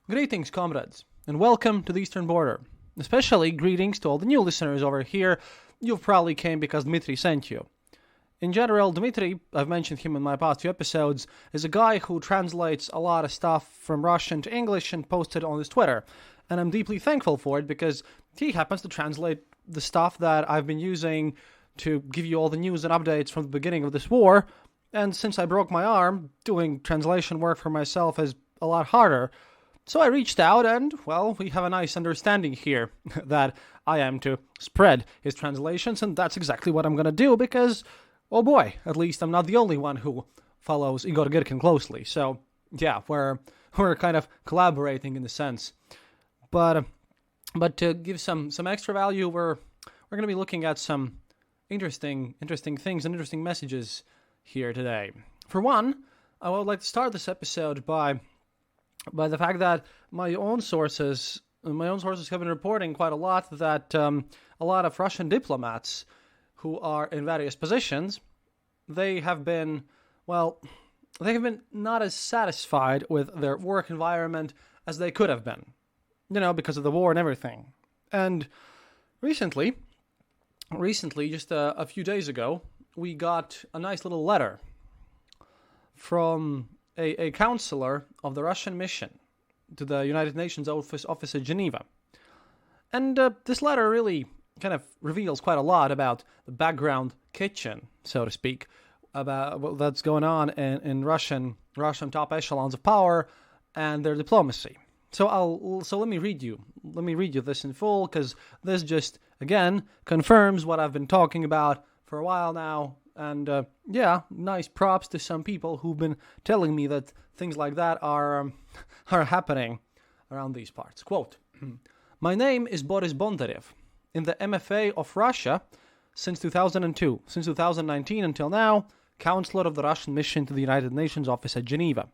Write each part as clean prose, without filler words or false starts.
Greetings, comrades, and welcome to the Eastern Border. Especially greetings to all the new listeners over here. You probably came because Dmitry sent you. In general, Dmitry, I've mentioned him in my past few episodes, is a guy who translates a lot of stuff from Russian to English and posts it on his Twitter. And I'm deeply thankful for it because he happens to translate the stuff that I've been using to give you all the news and updates from the beginning of this war. And since I broke my arm, doing translation work for myself is a lot harder. So I reached out and, well, we have a nice understanding here that I am to spread his translations, and that's exactly what I'm going to do because, oh boy, at least I'm not the only one who follows Igor Girkin closely. So, yeah, we're kind of collaborating in a sense. But to give some extra value, we're going to be looking at some interesting things and interesting messages here today. For one, I would like to start this episode by the fact that my own sources have been reporting quite a lot that a lot of Russian diplomats who are in various positions, they have been not as satisfied with their work environment as they could have been, because of the war and everything. And recently, just a few days ago, we got a nice little letter from a counselor of the Russian mission to the United Nations office at Geneva. And this letter really kind of reveals quite a lot about the background kitchen, so to speak, about what that's going on in Russian top echelons of power and their diplomacy. So let me read you this in full, because this just again confirms what I've been talking about for a while now. And nice props to some people who've been telling me that things like that are happening around these parts. Quote, "My name is Boris Bondarev. In the MFA of Russia since 2002, since 2019 until now, counselor of the Russian mission to the United Nations office at Geneva.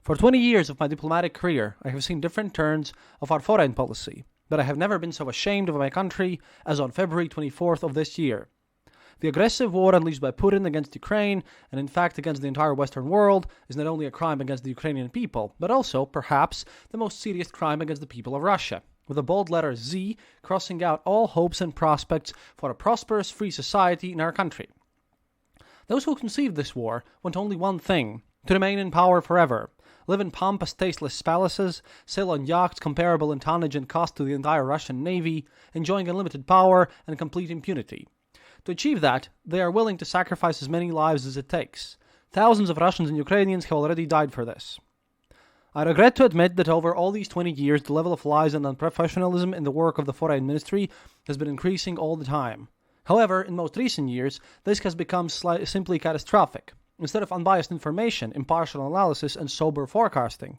For 20 years of my diplomatic career, I have seen different turns of our foreign policy, but I have never been so ashamed of my country as on February 24th of this year. The aggressive war unleashed by Putin against Ukraine, and in fact against the entire Western world, is not only a crime against the Ukrainian people, but also, perhaps, the most serious crime against the people of Russia, with a bold letter Z crossing out all hopes and prospects for a prosperous, free society in our country. Those who conceived this war want only one thing, to remain in power forever, live in pompous, tasteless palaces, sail on yachts comparable in tonnage and cost to the entire Russian Navy, enjoying unlimited power and complete impunity. To achieve that, they are willing to sacrifice as many lives as it takes. Thousands of Russians and Ukrainians have already died for this. I regret to admit that over all these 20 years, the level of lies and unprofessionalism in the work of the Foreign Ministry has been increasing all the time. However, in most recent years, this has become simply catastrophic. Instead of unbiased information, impartial analysis, and sober forecasting,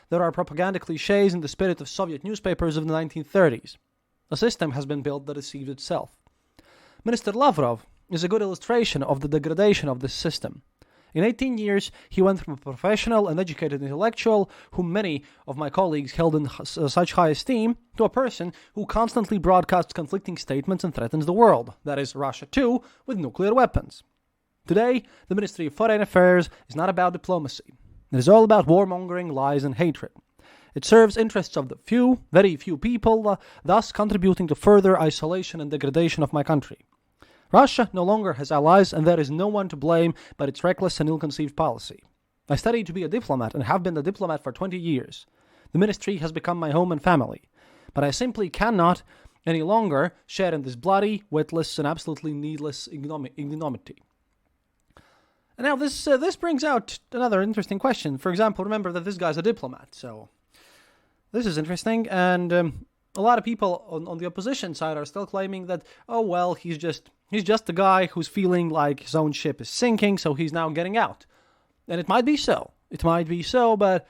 there are propaganda cliches in the spirit of Soviet newspapers of the 1930s. A system has been built that deceives itself. Minister Lavrov is a good illustration of the degradation of this system. In 18 years, he went from a professional and educated intellectual, whom many of my colleagues held in such high esteem, to a person who constantly broadcasts conflicting statements and threatens the world, that is, Russia too, with nuclear weapons. Today, the Ministry of Foreign Affairs is not about diplomacy. It is all about warmongering, lies, and hatred. It serves interests of the few, very few people, thus contributing to further isolation and degradation of my country. Russia no longer has allies, and there is no one to blame but its reckless and ill-conceived policy. I studied to be a diplomat and have been a diplomat for 20 years. The ministry has become my home and family. But I simply cannot any longer share in this bloody, witless, and absolutely needless ignominy. And now this brings out another interesting question. For example, remember that this guy's a diplomat, so this is interesting, and a lot of people on the opposition side are still claiming that, oh well, he's just the guy who's feeling like his own ship is sinking, so he's now getting out. And it might be so. But,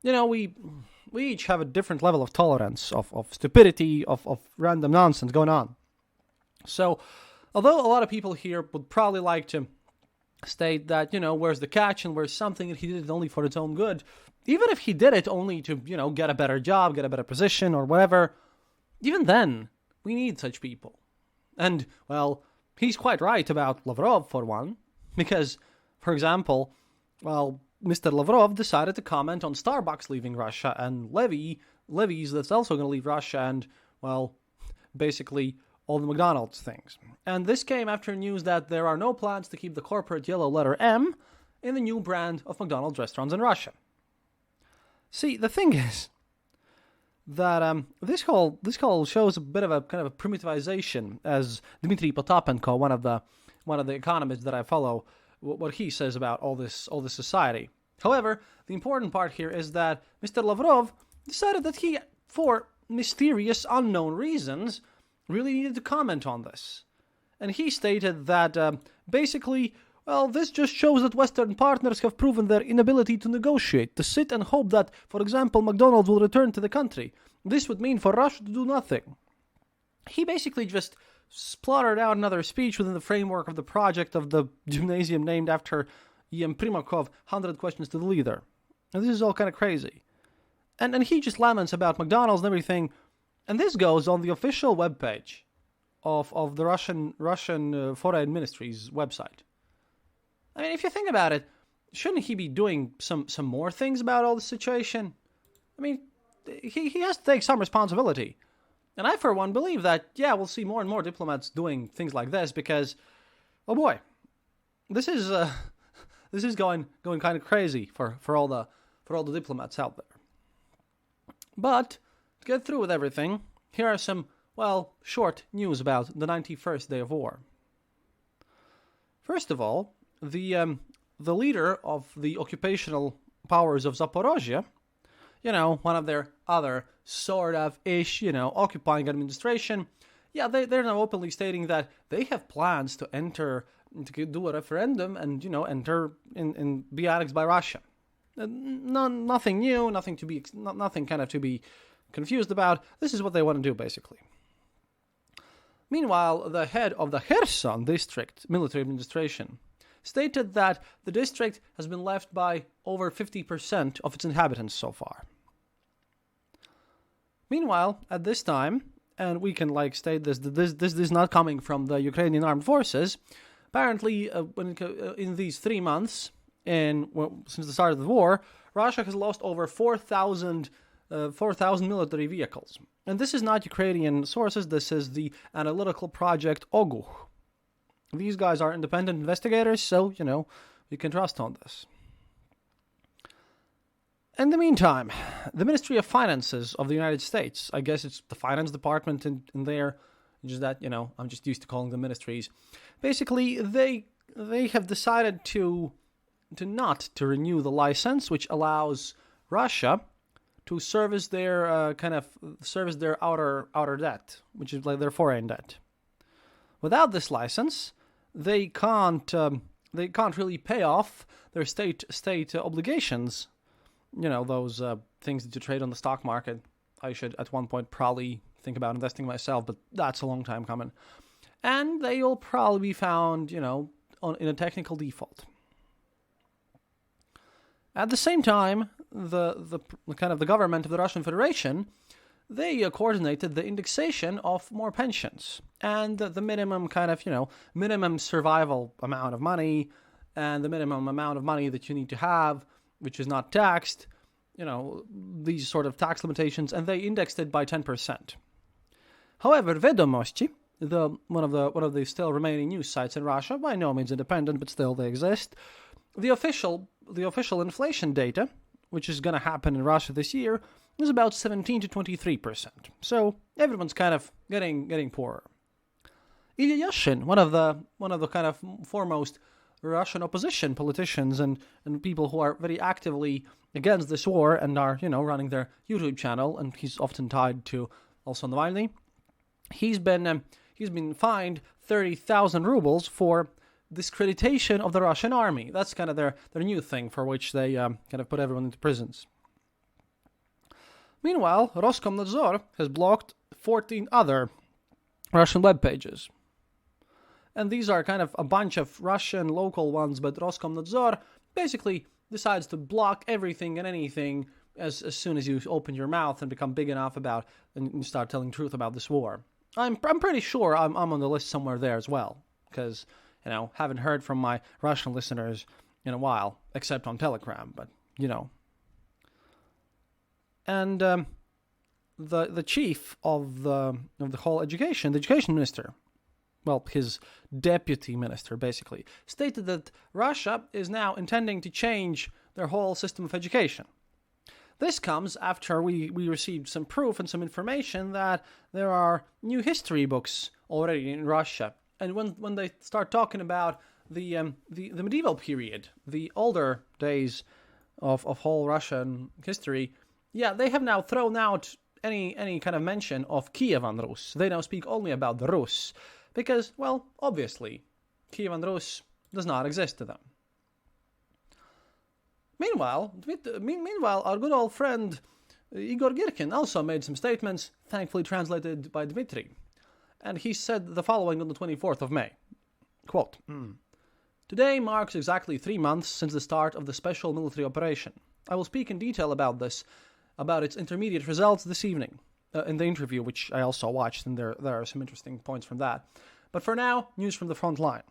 we each have a different level of tolerance, of stupidity, of random nonsense going on. So, although a lot of people here would probably like to state that, where's the catch and where's something that he did it only for its own good, even if he did it only to, get a better job, get a better position or whatever, even then, we need such people. And, well, he's quite right about Lavrov, for one, because, for example, well, Mr. Lavrov decided to comment on Starbucks leaving Russia and levies that's also going to leave Russia and, well, basically all the McDonald's things. And this came after news that there are no plans to keep the corporate yellow letter M in the new brand of McDonald's restaurants in Russia. See, the thing is that this whole shows a bit of a kind of a primitivization, as Dmitry Potapenko, one of the economists that I follow, what he says about all this society. However, the important part here is that Mr. Lavrov decided that he, for mysterious, unknown reasons, really needed to comment on this. And he stated that, basically, well, this just shows that Western partners have proven their inability to negotiate, to sit and hope that, for example, McDonald's will return to the country. This would mean for Russia to do nothing. He basically just spluttered out another speech within the framework of the project of the gymnasium named after E.M. Primakov, 100 Questions to the Leader. And this is all kind of crazy. And he just laments about McDonald's and everything. And this goes on the official webpage of the Russian Foreign Ministry's website. I mean, if you think about it, shouldn't he be doing some more things about all the situation? I mean, he has to take some responsibility. And I, for one, believe that, yeah, we'll see more and more diplomats doing things like this because, oh boy, this is going kind of crazy for all the diplomats out there. But to get through with everything, here are some, well, short news about the 91st day of war. First of all, the leader of the occupational powers of Zaporozhye, one of their other sort of ish, occupying administration, yeah, they're now openly stating that they have plans to do a referendum and, enter in be annexed by Russia. Nothing new, nothing kind of to be confused about. This is what they want to do, basically. Meanwhile, the head of the Kherson district military administration stated that the district has been left by over 50% of its inhabitants so far. Meanwhile, at this time, and we can state this is not coming from the Ukrainian armed forces, apparently in these 3 months, since the start of the war, Russia has lost over 4,000 military vehicles. And this is not Ukrainian sources, this is the analytical project Oguh. These guys are independent investigators, so, you can trust on this. In the meantime, the Ministry of Finances of the United States, I guess it's the finance department in there, just that, I'm just used to calling them ministries. Basically, they have decided to renew the license, which allows Russia to service their outer debt, which is their foreign debt. Without this license, they can't really pay off their state obligations. Those things that you trade on the stock market. I should at one point probably think about investing myself, but that's a long time coming. And they will probably be found, in a technical default. At the same time, the government of the Russian Federation, they coordinated the indexation of more pensions and the minimum minimum survival amount of money and the minimum amount of money that you need to have, which is not taxed, these sort of tax limitations, and they indexed it by 10%. However, Vedomosti, one of the still remaining news sites in Russia, by no means independent, but still they exist, the official inflation data, which is going to happen in Russia this year, is about 17 to 23%. So everyone's kind of getting poorer. Ilya Yashin, one of the kind of foremost Russian opposition politicians and people who are very actively against this war and are, running their YouTube channel, and he's often tied to also Navalny. He's been fined 30,000 rubles for discreditation of the Russian army. That's kind of their new thing for which they kind of put everyone into prisons. Meanwhile, Roskomnadzor has blocked 14 other Russian web pages. And these are kind of a bunch of Russian local ones, but Roskomnadzor basically decides to block everything and anything as soon as you open your mouth and become big enough and you start telling truth about this war. I'm pretty sure I'm on the list somewhere there as well, because, haven't heard from my Russian listeners in a while, except on Telegram, but, And the chief of the whole the education minister, well, his deputy minister, basically, stated that Russia is now intending to change their whole system of education. This comes after we received some proof and some information that there are new history books already in Russia. And when they start talking about the medieval period, the older days of whole Russian history, they have now thrown out any kind of mention of Kievan Rus. They now speak only about the Rus. Because, well, obviously, Kievan Rus does not exist to them. Meanwhile, our good old friend Igor Girkin also made some statements, thankfully translated by Dmitry. And he said the following on the 24th of May. Quote, Today marks exactly 3 months since the start of the special military operation. I will speak in detail about its intermediate results this evening. In the interview, which I also watched, and there are some interesting points from that. But for now, news from the front line.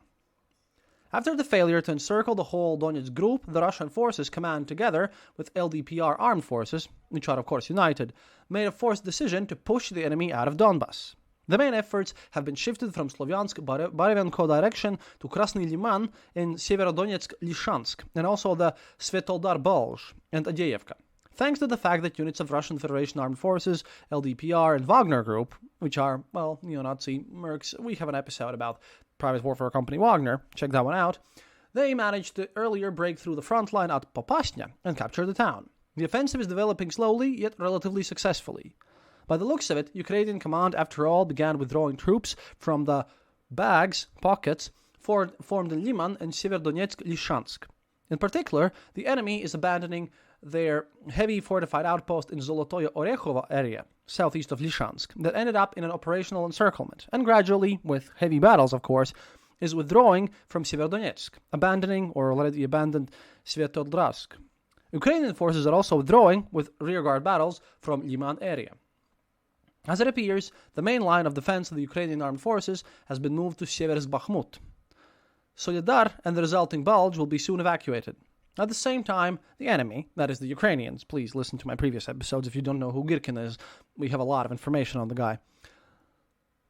After the failure to encircle the whole Donetsk group, the Russian forces command together with LDPR armed forces, which are of course united, made a forced decision to push the enemy out of Donbas. The main efforts have been shifted from Slavyansk-Barevenko direction to Krasny Liman in Severodonetsk-Lishansk, and also the Svetodar Bulge and Adeyevka. Thanks to the fact that units of Russian Federation Armed Forces, LDPR, and Wagner Group, which are, well, neo-Nazi mercs, we have an episode about private warfare company Wagner, check that one out, they managed to earlier break through the front line at Popasnya and capture the town. The offensive is developing slowly, yet relatively successfully. By the looks of it, Ukrainian command, after all, began withdrawing troops from the pockets, formed in Liman and Severodonetsk-Lishansk. In particular, the enemy is abandoning their heavy fortified outpost in Zolotoye Orekhovo area, southeast of Lishansk, that ended up in an operational encirclement, and gradually, with heavy battles of course, is withdrawing from Severodonetsk, abandoning or already abandoned Svetodratsk. Ukrainian forces are also withdrawing with rearguard battles from Liman area. As it appears, the main line of defense of the Ukrainian armed forces has been moved to Seversk Bakhmut. Soledar and the resulting Bulge will be soon evacuated. At the same time, the enemy, that is the Ukrainians, please listen to my previous episodes if you don't know who Girkin is, we have a lot of information on the guy,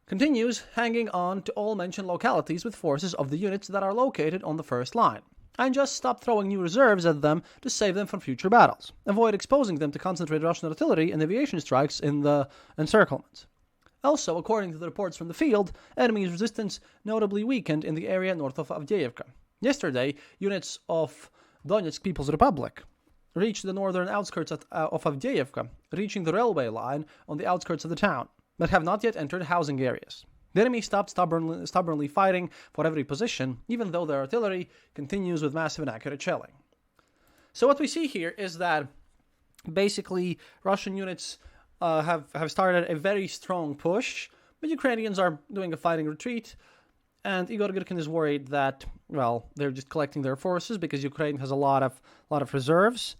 continues hanging on to all mentioned localities with forces of the units that are located on the first line, and just stop throwing new reserves at them to save them from future battles. Avoid exposing them to concentrated Russian artillery and aviation strikes in the encirclement. Also, according to the reports from the field, enemy resistance notably weakened in the area north of Avdiivka. Yesterday, units of Donetsk People's Republic reached the northern outskirts of Avdiivka, reaching the railway line on the outskirts of the town, but have not yet entered housing areas. The enemy stopped stubbornly fighting for every position, even though their artillery continues with massive and accurate shelling. So what we see here is that basically Russian units have started a very strong push, but Ukrainians are doing a fighting retreat. And Igor Girkin is worried that, well, they're just collecting their forces because Ukraine has a lot of reserves.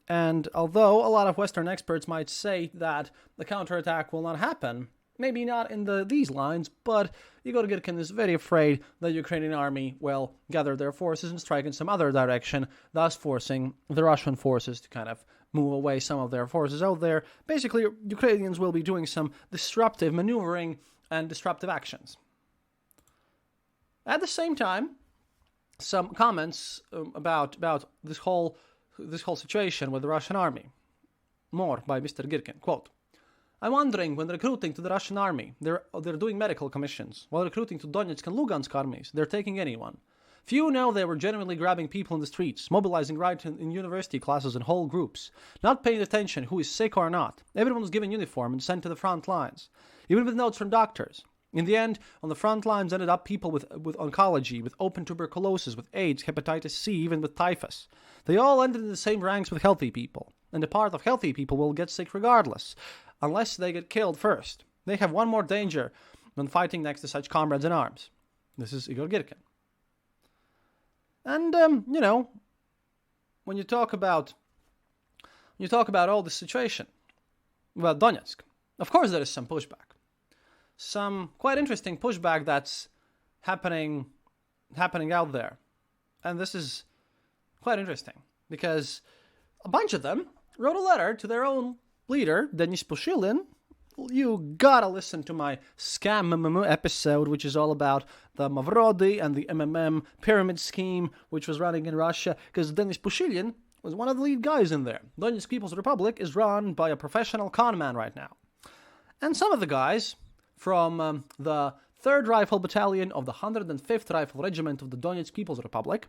And although a lot of Western experts might say that the counterattack will not happen, maybe not in these lines, but Igor Girkin is very afraid that the Ukrainian army will gather their forces and strike in some other direction, thus forcing the Russian forces to kind of move away some of their forces out there. Basically, Ukrainians will be doing some disruptive maneuvering and disruptive actions. At the same time, some comments about this whole situation with the Russian army. More by Mr. Girkin. Quote, I'm wondering, when recruiting to the Russian army, they're doing medical commissions. While recruiting to Donetsk and Lugansk armies, they're taking anyone. Few know they were genuinely grabbing people in the streets, mobilizing right in university classes and whole groups, not paying attention who is sick or not. Everyone was given uniform and sent to the front lines, even with notes from doctors. In the end, on the front lines ended up people with oncology, with open tuberculosis, with AIDS, hepatitis C, even with typhus. They all ended in the same ranks with healthy people, and a part of healthy people will get sick regardless, unless they get killed first. They have one more danger when fighting next to such comrades in arms. This is Igor Girkin. And, when you talk about all this situation, about Donetsk, of course there is some pushback. Some quite interesting pushback that's happening out there. And this is quite interesting, because a bunch of them wrote a letter to their own leader, Denis Pushilin. You gotta listen to my scam episode, which is all about the Mavrodi and the MMM pyramid scheme, which was running in Russia, because Denis Pushilin was one of the lead guys in there. Donetsk People's Republic is run by a professional con man right now. And some of the guys from the 3rd Rifle Battalion of the 105th Rifle Regiment of the Donetsk People's Republic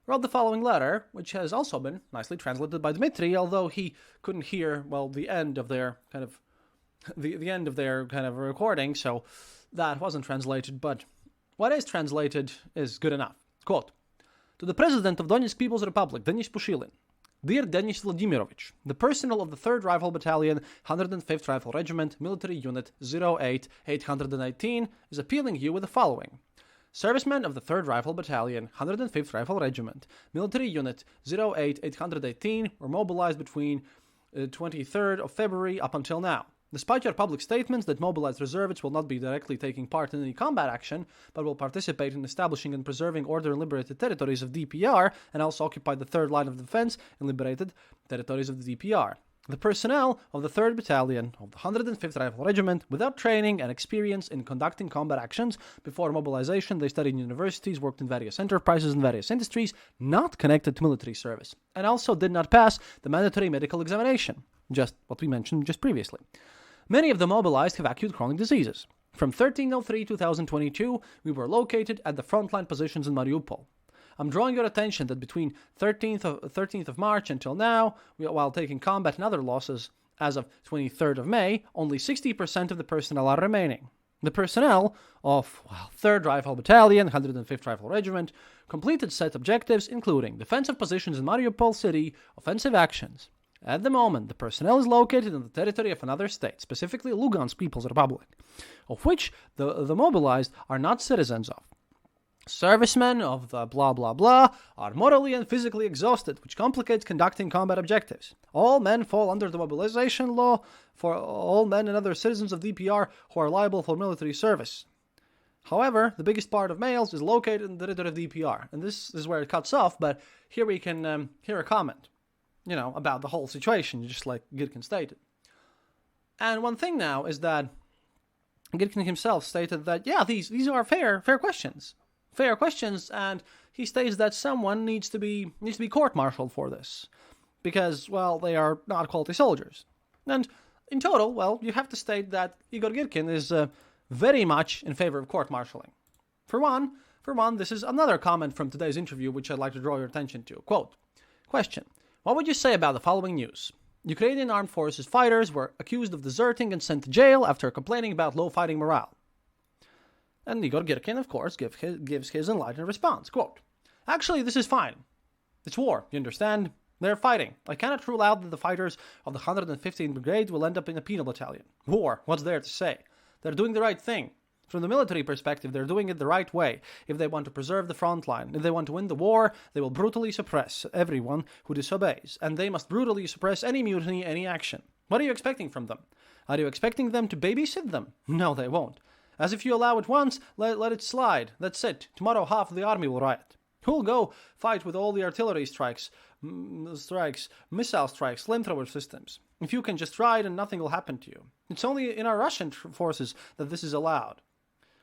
wrote the following letter, which has also been nicely translated by Dmitry, although he couldn't hear, the end of their kind of recording, so that wasn't translated, but what is translated is good enough. Quote, to the President of Donetsk People's Republic, Denis Pushilin, Dear Denis Vladimirovich, the personnel of the 3rd Rifle Battalion, 105th Rifle Regiment, Military Unit 08-818 is appealing you with the following. Servicemen of the 3rd Rifle Battalion, 105th Rifle Regiment, Military Unit 08-818 were mobilized between 23rd of February up until now. Despite your public statements that mobilized reservists will not be directly taking part in any combat action, but will participate in establishing and preserving order in liberated territories of DPR, and also occupy the third line of defense in liberated territories of the DPR. The personnel of the 3rd Battalion of the 105th Rifle Regiment, without training and experience in conducting combat actions, before mobilization they studied in universities, worked in various enterprises and various industries, not connected to military service, and also did not pass the mandatory medical examination, just what we mentioned just previously. Many of the mobilized have acute chronic diseases. From 1303-2022, we were located at the frontline positions in Mariupol. I'm drawing your attention that between 13th of March until now, while taking combat and other losses as of 23rd of May, only 60% of the personnel are remaining. The personnel of 3rd Rifle Battalion, 105th Rifle Regiment, completed set objectives including defensive positions in Mariupol city, offensive actions. At the moment, the personnel is located in the territory of another state, specifically Lugansk People's Republic, of which the mobilized are not citizens of. Servicemen of the blah blah blah are morally and physically exhausted, which complicates conducting combat objectives. All men fall under the mobilization law for all men and other citizens of DPR who are liable for military service. However, the biggest part of males is located in the territory of DPR, and this is where it cuts off, but here we can hear a comment, about the whole situation, just like Girkin stated. And one thing now is that Girkin himself stated that, these are fair questions. Fair questions, and he states that someone needs to be court-martialed for this, because, they are not quality soldiers. And in total, you have to state that Igor Girkin is very much in favor of court-martialing. For one, this is another comment from today's interview, which I'd like to draw your attention to. Quote, question, what would you say about the following news? Ukrainian armed forces fighters were accused of deserting and sent to jail after complaining about low fighting morale. And Igor Girkin, of course, gives his enlightened response. Quote, actually, this is fine. It's war, you understand? They're fighting. I cannot rule out that the fighters of the 115th Brigade will end up in a penal battalion. War, what's there to say? They're doing the right thing. From the military perspective, they're doing it the right way. If they want to preserve the front line, if they want to win the war, they will brutally suppress everyone who disobeys. And they must brutally suppress any mutiny, any action. What are you expecting from them? Are you expecting them to babysit them? No, they won't. As if you allow it once, let it slide. That's it. Tomorrow half of the army will riot. Who'll go fight with all the artillery strikes, missile strikes, flamethrower systems? If you can just ride and nothing will happen to you. It's only in our Russian forces that this is allowed.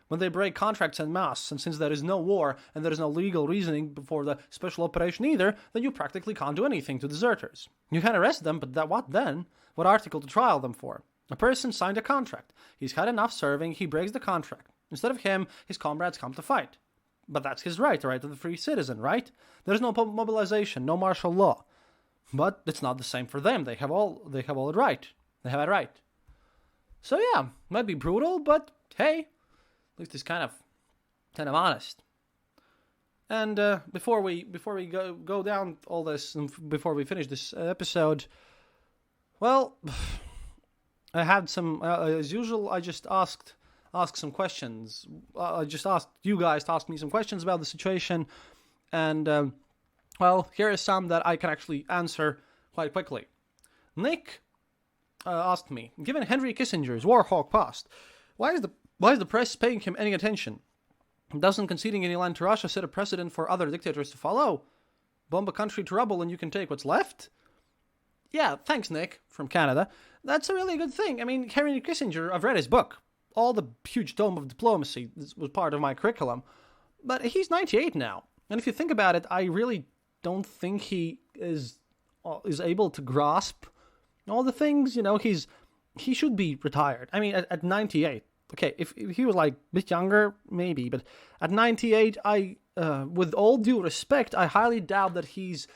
When they break contracts en masse, and since there is no war and there is no legal reasoning for the special operation either, then you practically can't do anything to deserters. You can arrest them, but what then? What article to trial them for? A person signed a contract. He's had enough serving, he breaks the contract. Instead of him, his comrades come to fight. But that's his right, the right of the free citizen, right? There's no mobilization, no martial law. But it's not the same for them. They have all it right. They have it right. So might be brutal, but hey, at least it's kind of honest. And before we go down all this, and before we finish this episode, I had some, as usual, I just asked some questions. I just asked you guys to ask me some questions about the situation. And, here are some that I can actually answer quite quickly. Nick asked me, given Henry Kissinger's war hawk past, why is the press paying him any attention? Doesn't conceding any land to Russia set a precedent for other dictators to follow? bomb a country to rubble and you can take what's left? Yeah, thanks, Nick, from Canada. That's a really good thing. I mean, Henry Kissinger, I've read his book. All the huge tome of diplomacy was part of my curriculum. But he's 98 now. And if you think about it, I really don't think he is able to grasp all the things. He should be retired. I mean, at 98. Okay, if he was like a bit younger, maybe. But at 98, with all due respect, I highly doubt that he's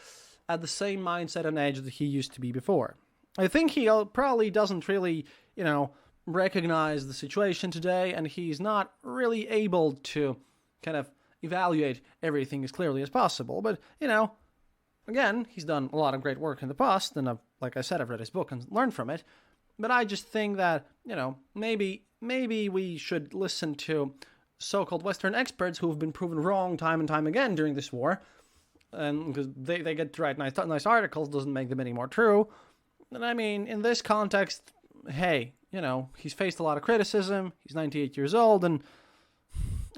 at the same mindset and age that he used to be before. I think he probably doesn't really, recognize the situation today, and he's not really able to kind of evaluate everything as clearly as possible. But, again, he's done a lot of great work in the past, and like I said, I've read his book and learned from it. But I just think that, maybe we should listen to so-called Western experts who have been proven wrong time and time again during this war. And because they get to write nice articles doesn't make them any more true. And I mean, in this context, hey, he's faced a lot of criticism. He's 98 years old, and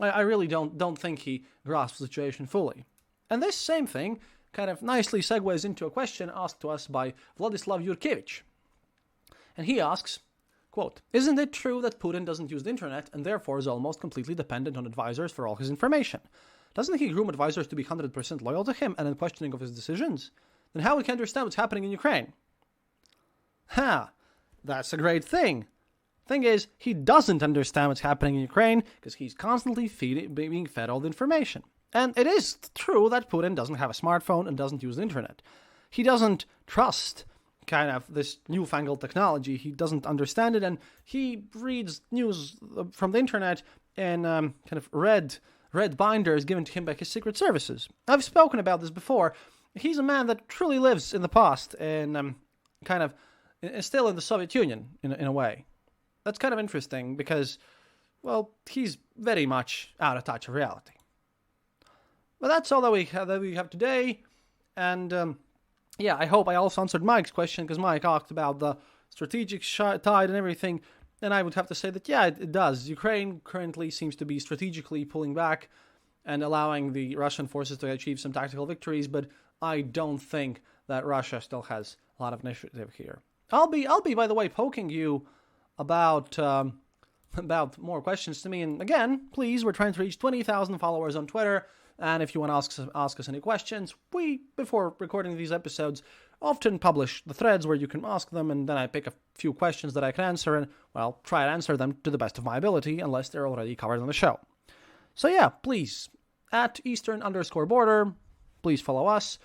I really don't think he grasps the situation fully. And this same thing kind of nicely segues into a question asked to us by Vladislav Yurkevich. And he asks, quote, "Isn't it true that Putin doesn't use the internet and therefore is almost completely dependent on advisors for all his information? Doesn't he groom advisors to be 100% loyal to him and unquestioning of his decisions? Then how we can understand what's happening in Ukraine?" That's a great thing. Thing is, he doesn't understand what's happening in Ukraine because he's constantly being fed all the information. And it is true that Putin doesn't have a smartphone and doesn't use the internet. He doesn't trust kind of this newfangled technology. He doesn't understand it, and he reads news from the internet in kind of red binders given to him by his secret services. I've spoken about this before. He's a man that truly lives in the past and still in the Soviet Union in a way. That's kind of interesting because, well, he's very much out of touch with reality. But that's all that we have today. And I hope I also answered Mike's question, because Mike asked about the strategic tide and everything. And I would have to say that, yeah, it does. Ukraine currently seems to be strategically pulling back and allowing the Russian forces to achieve some tactical victories. But I don't think that Russia still has a lot of initiative here. I'll be, by the way, poking you about more questions to me. And again, please, we're trying to reach 20,000 followers on Twitter. And if you want to ask us any questions, we, before recording these episodes, often publish the threads where you can ask them, and then I pick a few questions that I can answer and, well, try to answer them to the best of my ability, unless they're already covered on the show. So yeah, please, at Eastern_border, please follow us.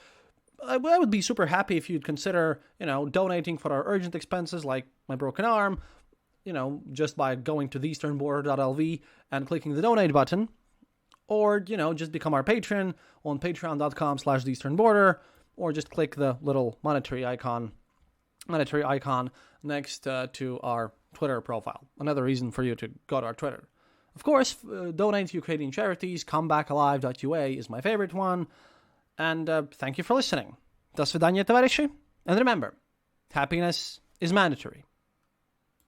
I would be super happy if you'd consider, donating for our urgent expenses like my broken arm, just by going to theeasternborder.lv and clicking the donate button. Or, just become our patron on patreon.com/theeasternborder, or just click the little monetary icon next to our Twitter profile. Another reason for you to go to our Twitter. Of course, donate to Ukrainian charities. Comebackalive.ua is my favorite one. And thank you for listening. До свидания, товарищи. And remember, happiness is mandatory.